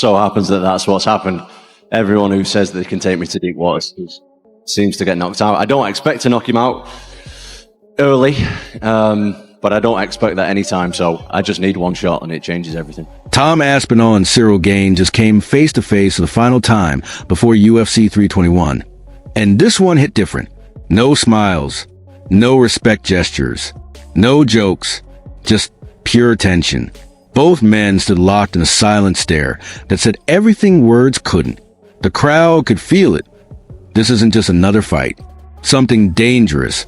so happens that that's what's happened. Everyone who says that they can take me to deep waters seems to get knocked out. I don't expect to knock him out early, but I don't expect that anytime. So I just need one shot and it changes everything. Tom Aspinall and Ciryl Gane just came face to face for the final time before UFC 321. And this one hit different. No smiles, no respect gestures, no jokes, just pure tension. Both men stood locked in a silent stare that said everything words couldn't. The crowd could feel it. This isn't just another fight. Something dangerous,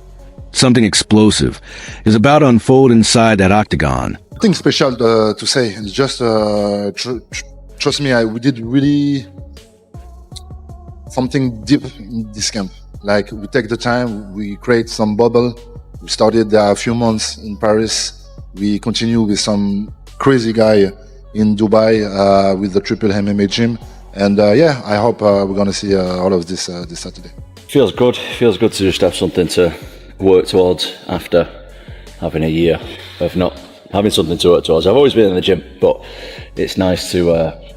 something explosive is about to unfold inside that octagon. Nothing special to say. It's just, trust me, we did really something deep in this camp. Like, we take the time, we create some bubble. We started a few months in Paris. We continue with some crazy guy in Dubai with the Triple MMA gym. And yeah, I hope we're going to see all of this this Saturday. Feels good. Feels good to just have something to work towards after having a year of not having something to work towards. I've always been in the gym, but it's nice to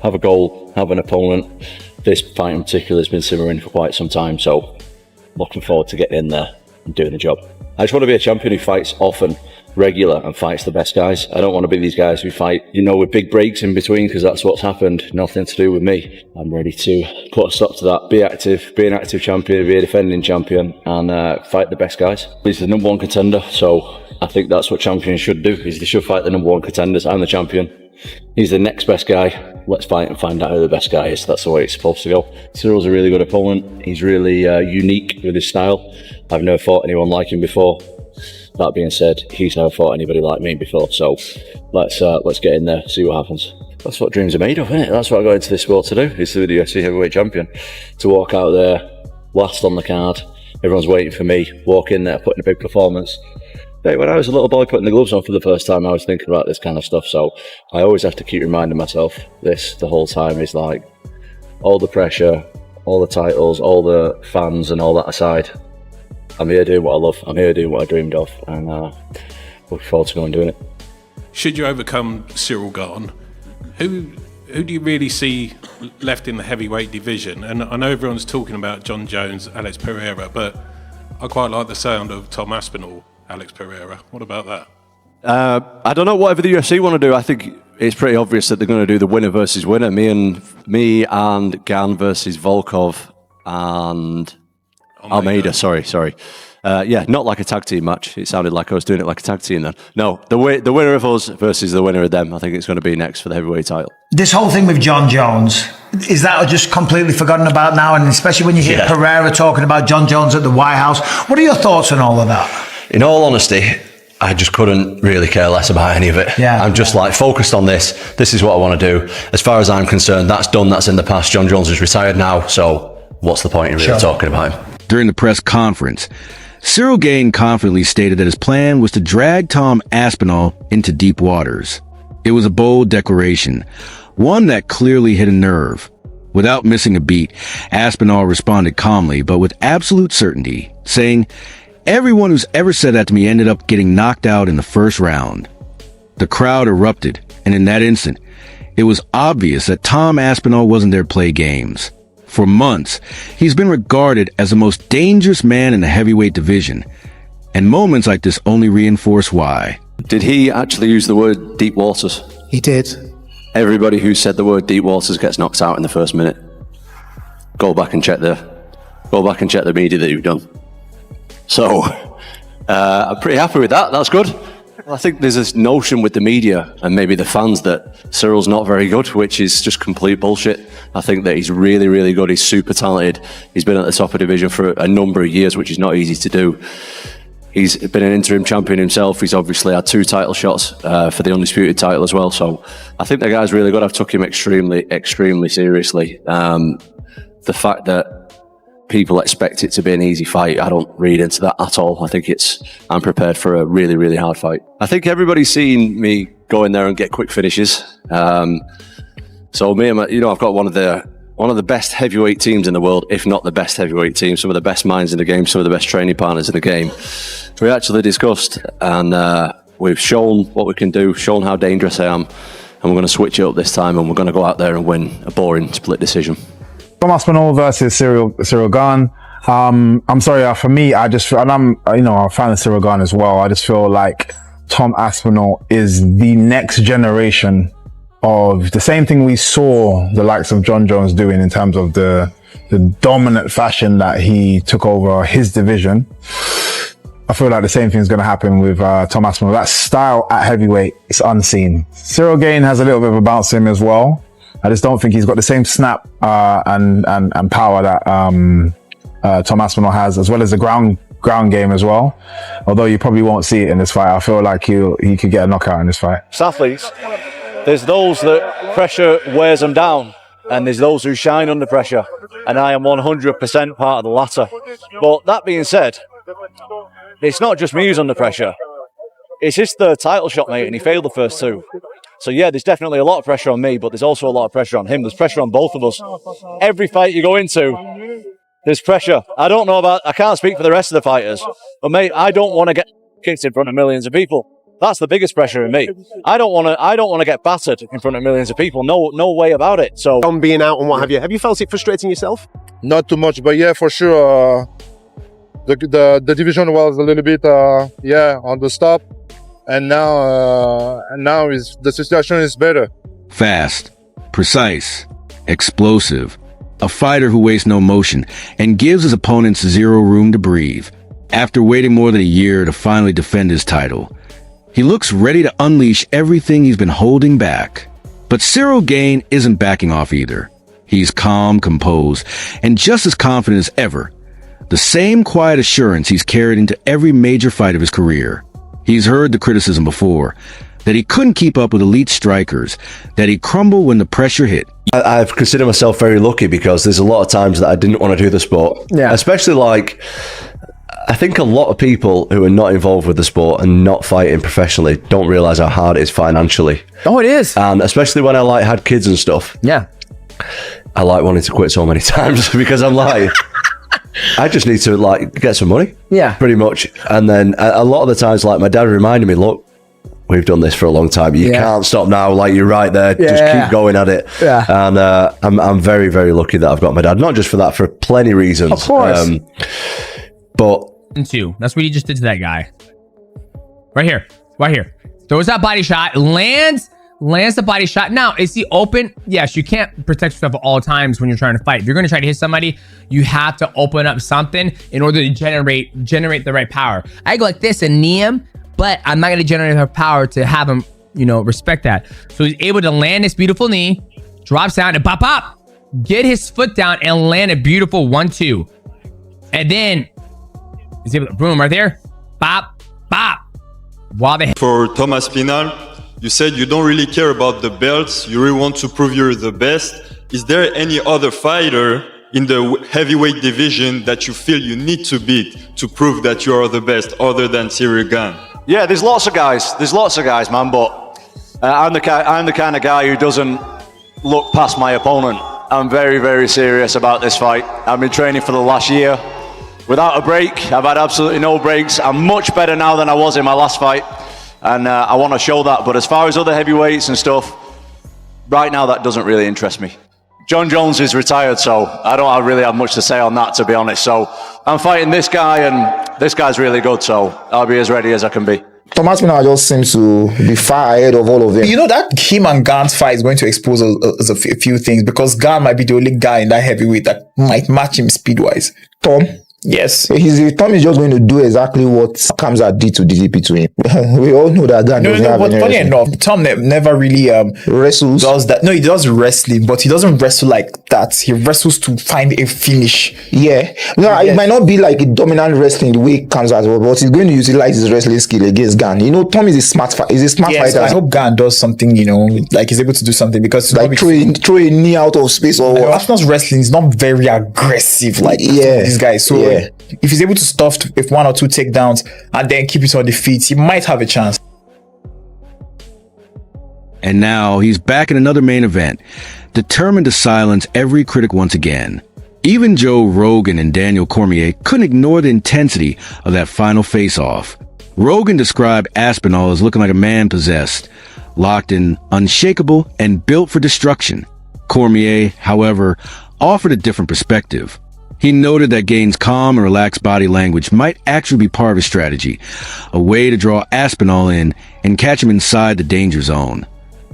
have a goal, have an opponent. This fight in particular has been simmering for quite some time, so looking forward to getting in there and doing the job. I just want to be a champion who fights often, regular, and fights the best guys. I don't want to be these guys who fight, with big breaks in between, because that's what's happened. Nothing to do with me. I'm ready to put a stop to that. Be active, be an active champion, be a defending champion, and fight the best guys. He's the number one contender, so I think that's what champions should do, is they should fight the number one contenders. I'm the champion. He's the next best guy. Let's fight and find out who the best guy is. That's the way it's supposed to go. Cyryl's a really good opponent. He's really unique with his style. I've never fought anyone like him before. That being said, he's never fought anybody like me before. So let's get in there, see what happens. That's what dreams are made of, isn't it? That's what I got into this sport to do, is to be the UFC heavyweight champion. To walk out there, last on the card, everyone's waiting for me, walk in there, put in a big performance. When I was a little boy putting the gloves on for the first time, I was thinking about this kind of stuff. So I always have to keep reminding myself this the whole time, is like, all the pressure, all the titles, all the fans and all that aside, I'm here doing what I love. I'm here doing what I dreamed of, and looking forward to going and doing it. Should you overcome Ciryl Gane, who do you really see left in the heavyweight division? And I know everyone's talking about John Jones, Alex Pereira, but I quite like the sound of Tom Aspinall, Alex Pereira. What about that? I don't know, whatever the UFC want to do. I think it's pretty obvious that they're going to do the winner versus winner. Me and Gane versus Volkov and Almeida. Sorry. Yeah, not like a tag team match. It sounded like I was doing it like a tag team then. No, the winner of us versus the winner of them. I think it's going to be next for the heavyweight title. This whole thing with John Jones, is that just completely forgotten about now? And especially when you hear Pereira talking about John Jones at the White House. What are your thoughts on all of that? In all honesty, I just couldn't really care less about any of it. Yeah, I'm just focused on this. This is what I want to do. As far as I'm concerned, that's done. That's in the past. John Jones is retired now. So what's the point in really talking about him? During the press conference, Ciryl Gane confidently stated that his plan was to drag Tom Aspinall into deep waters. It was a bold declaration, one that clearly hit a nerve. Without missing a beat, Aspinall responded calmly, but with absolute certainty, saying, "Everyone who's ever said that to me ended up getting knocked out in the first round." The crowd erupted, and in that instant, it was obvious that Tom Aspinall wasn't there to play games. For months, he's been regarded as the most dangerous man in the heavyweight division, and moments like this only reinforce why. Did he actually use the word deep waters? He did. Everybody who said the word deep waters gets knocked out in the first minute. Go back and check the media that you've done. So, I'm pretty happy with that. That's good. I think there's this notion with the media and maybe the fans that Cyryl's not very good, which is just complete bullshit. I think that he's really, really good. He's super talented. He's been at the top of the division for a number of years, which is not easy to do. He's been an interim champion himself. He's obviously had 2 title shots for the undisputed title as well. So I think the guy's really good. I've took him extremely, extremely seriously. The fact that people expect it to be an easy fight, I don't read into that at all. I think I'm prepared for a really, really hard fight. I think everybody's seen me go in there and get quick finishes. So me and I've got one of the best heavyweight teams in the world, if not the best heavyweight team, some of the best minds in the game, some of the best training partners in the game. We actually discussed and we've shown what we can do, shown how dangerous I am. and we're going to switch it up this time, and we're going to go out there and win a boring split decision. Tom Aspinall versus Ciryl Gane. I'm sorry, for me, I just feel, and I'm a fan of Ciryl Gane as well. I just feel like Tom Aspinall is the next generation of the same thing we saw the likes of John Jones doing in terms of the dominant fashion that he took over his division. I feel like the same thing is going to happen with Tom Aspinall. That style at heavyweight is unseen. Ciryl Gane has a little bit of a bounce to him as well. I just don't think he's got the same snap and power that Tom Aspinall has, as well as the ground game as well. Although you probably won't see it in this fight. I feel like he could get a knockout in this fight. Athletes, there's those that pressure wears them down, and there's those who shine under pressure, and I am 100% part of the latter. But that being said, it's not just me who's under pressure. It's his third title shot, mate, and he failed the first two. So yeah, there's definitely a lot of pressure on me, but there's also a lot of pressure on him. There's pressure on both of us. Every fight you go into, there's pressure. I can't speak for the rest of the fighters, but mate, I don't want to get kicked in front of millions of people. That's the biggest pressure in me. I don't want to get battered in front of millions of people. No way about it. So on being out and what have you felt it frustrating yourself? Not too much, but yeah, for sure. The division was a little bit on the stop, and now the situation is better. Fast, precise, explosive. A fighter who wastes no motion and gives his opponents zero room to breathe. After waiting more than a year to finally defend his title, he looks ready to unleash everything he's been holding back. But Ciryl Gane isn't backing off either. He's calm, composed, and just as confident as ever. The same quiet assurance he's carried into every major fight of his career. He's heard the criticism before, that he couldn't keep up with elite strikers, that he'd crumble when the pressure hit. I've considered myself very lucky because there's a lot of times that I didn't want to do the sport. Yeah. Especially I think a lot of people who are not involved with the sport and not fighting professionally don't realise how hard it is financially. Oh, it is. And especially when I had kids and stuff. Yeah. I wanted to quit so many times because I'm I just need to get some money. Yeah. Pretty much. And then a lot of the times, my dad reminded me, look, we've done this for a long time. You can't stop now. You're right there. Just keep going at it. Yeah. And I'm very, very lucky that I've got my dad. Not just for that, for plenty of reasons. Of course. But that's what he just did to that guy. Right here. Throws that body shot, lands the body shot. Now, is he open? Yes, you can't protect yourself at all times when you're trying to fight. If you're going to try to hit somebody, you have to open up something in order to generate the right power. I go like this and knee him, but I'm not going to generate enough power to have him, respect that. So he's able to land this beautiful knee, drops down and pop, get his foot down and land a beautiful 1-2. And then he's able to boom right there, bop. For Tom Aspinall, you said you don't really care about the belts. You really want to prove you're the best. Is there any other fighter in the heavyweight division that you feel you need to beat to prove that you are the best other than Ciryl Gane? Yeah, there's lots of guys, man, but I'm the kind of guy who doesn't look past my opponent. I'm very, very serious about this fight. I've been training for the last year without a break. I've had absolutely no breaks. I'm much better now than I was in my last fight, and I want to show that. But as far as other heavyweights and stuff, right now that doesn't really interest me. John Jones is retired, so I don't really have much to say on that, to be honest. So I'm fighting this guy, and this guy's really good, so I'll be as ready as I can be. Tom Aspinall just seems to be far ahead of all of them. That him and Gane's fight is going to expose a few things, because Gane might be the only guy in that heavyweight that might match him speed-wise. Tom? Yes. Tom is just going to do exactly what Kamzat did to DDP to him. We all know that Gane doesn't have any funny enough, Tom never really wrestles. Does that. No, he does wrestling, but he doesn't wrestle like that. He wrestles to find a finish. Yeah. No, it might not be like a dominant wrestling the way Kamzat was, but he's going to utilize his wrestling skill against Gane. Tom is a smart fighter. So I hope Gane does something, like he's able to do something, because throw a knee out of space or what. Aspinall's wrestling is not very aggressive like these guys. So if he's able to stuff with 1 or 2 takedowns and then keep it on the feet, he might have a chance. And now he's back in another main event, determined to silence every critic once again. Even Joe Rogan and Daniel Cormier couldn't ignore the intensity of that final face-off. Rogan described Aspinall as looking like a man possessed, locked in, unshakable, and built for destruction. Cormier, however, offered a different perspective. He noted that Gane's calm and relaxed body language might actually be part of his strategy, a way to draw Aspinall in and catch him inside the danger zone,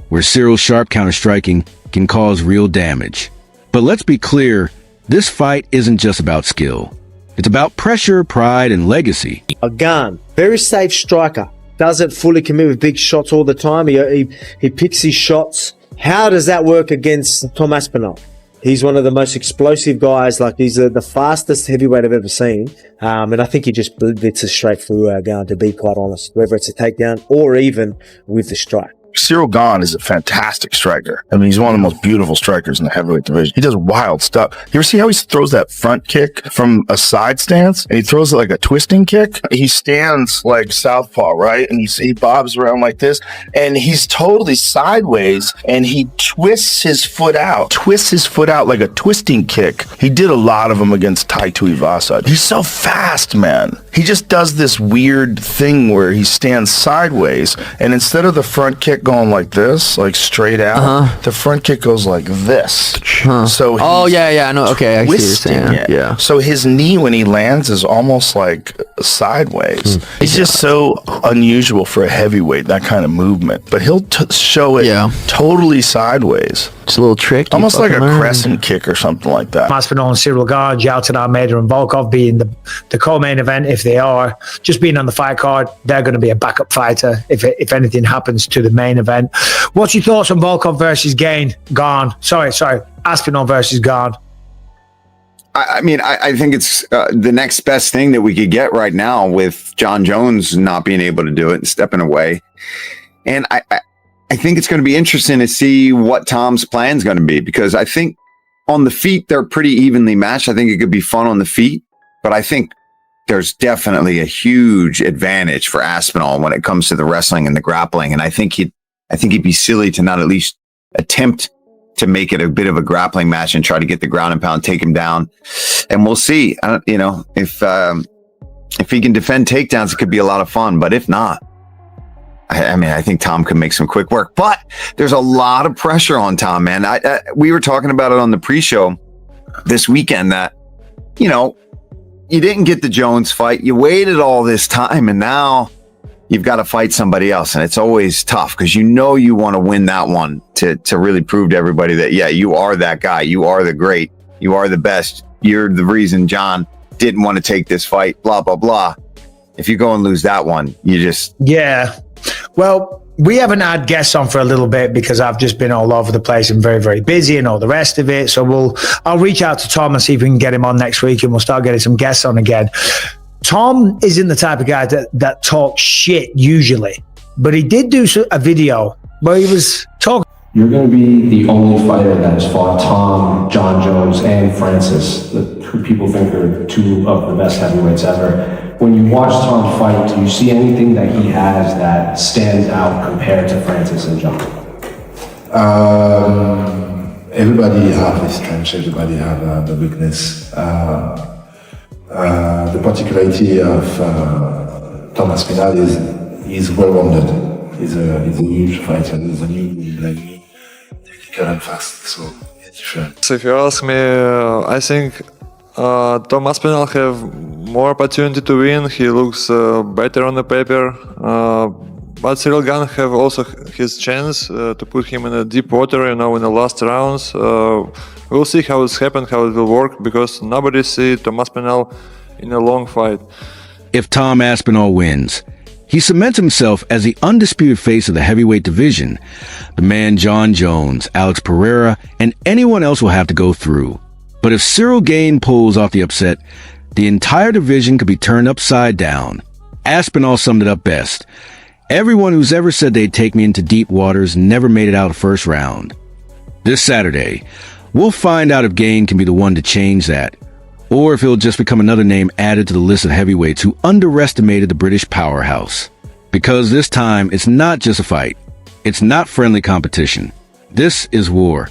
where Cyryl's sharp counter-striking can cause real damage. But let's be clear, this fight isn't just about skill. It's about pressure, pride, and legacy. Gane, very safe striker. Doesn't fully commit with big shots all the time. He picks his shots. How does that work against Tom Aspinall? He's one of the most explosive guys. Like, he's the fastest heavyweight I've ever seen. And I think he just blitzes straight through Gane, to be quite honest, whether it's a takedown or even with the strike. Ciryl Gane is a fantastic striker. I mean, he's one of the most beautiful strikers in the heavyweight division. He does wild stuff. You ever see how he throws that front kick from a side stance? And he throws it like a twisting kick? He stands like southpaw, right? And he bobs around like this. And he's totally sideways. And he twists his foot out. Like a twisting kick. He did a lot of them against Tai Tuivasa. He's so fast, man. He just does this weird thing where he stands sideways. And instead of the front kick going like this, like straight out, the front kick goes like this. So I know. Okay, I see what you're saying. Yeah. So his knee when he lands is almost like sideways. He's just so unusual for a heavyweight, that kind of movement. But he'll show it totally sideways. It's a little trick. Almost like a crescent kick or something like that. Aspinall and Ciryl Gane, Jalton Almeida and Volkov being the co-main event, if they are. Just being on the fight card, they're going to be a backup fighter if anything happens to the main event. What's your thoughts on Volkov versus Gane? Sorry, Aspinall versus Gane. I mean, I think it's the next best thing that we could get right now with Jon Jones not being able to do it and stepping away. And I think it's going to be interesting to see what Tom's plan is going to be, because I think on the feet, they're pretty evenly matched. I think it could be fun on the feet, but I think there's definitely a huge advantage for Aspinall when it comes to the wrestling and the grappling. And I think he'd be silly to not at least attempt to make it a bit of a grappling match and try to get the ground and pound, take him down. And we'll see, if he can defend takedowns, it could be a lot of fun, but if not, I think Tom can make some quick work, but there's a lot of pressure on Tom, man. We were talking about it on the pre-show this weekend that, you didn't get the Jones fight. You waited all this time, and now you've got to fight somebody else. And it's always tough because you want to win that one to really prove to everybody that, yeah, you are that guy. You are the great. You are the best. You're the reason John didn't want to take this fight, blah, blah, blah. If you go and lose that one, you just... Yeah. Well, we haven't had guests on for a little bit because I've just been all over the place and very, very busy and all the rest of it. So I'll reach out to Tom and see if we can get him on next week, and we'll start getting some guests on again. Tom isn't the type of guy that talks shit usually, but he did do a video where he was talking. You're going to be the only fighter that has fought Tom, Jon Jones, and Francis, who people think are two of the best heavyweights ever. When you watch Tom fight, do you see anything that he has that stands out compared to Francis and Jon? Everybody have his strengths, everybody have the weakness. The particularity of Tom Aspinall is he's well-rounded. He's a huge fighter. He's a new technical and fast, so it's different. So if you ask me, I think Tom Aspinall have more opportunity to win. He looks better on the paper. But Ciryl Gane have also his chance to put him in a deep water, in the last rounds. We'll see how it's happened, how it will work, because nobody see Tom Aspinall in a long fight. If Tom Aspinall wins, he cements himself as the undisputed face of the heavyweight division. The man Jon Jones, Alex Pereira, and anyone else will have to go through. But if Ciryl Gane pulls off the upset, the entire division could be turned upside down. Aspinall summed it up best. Everyone who's ever said they'd take me into deep waters never made it out of first round. This Saturday, we'll find out if Gane can be the one to change that, or if he'll just become another name added to the list of heavyweights who underestimated the British powerhouse. Because this time, it's not just a fight. It's not friendly competition. This is war.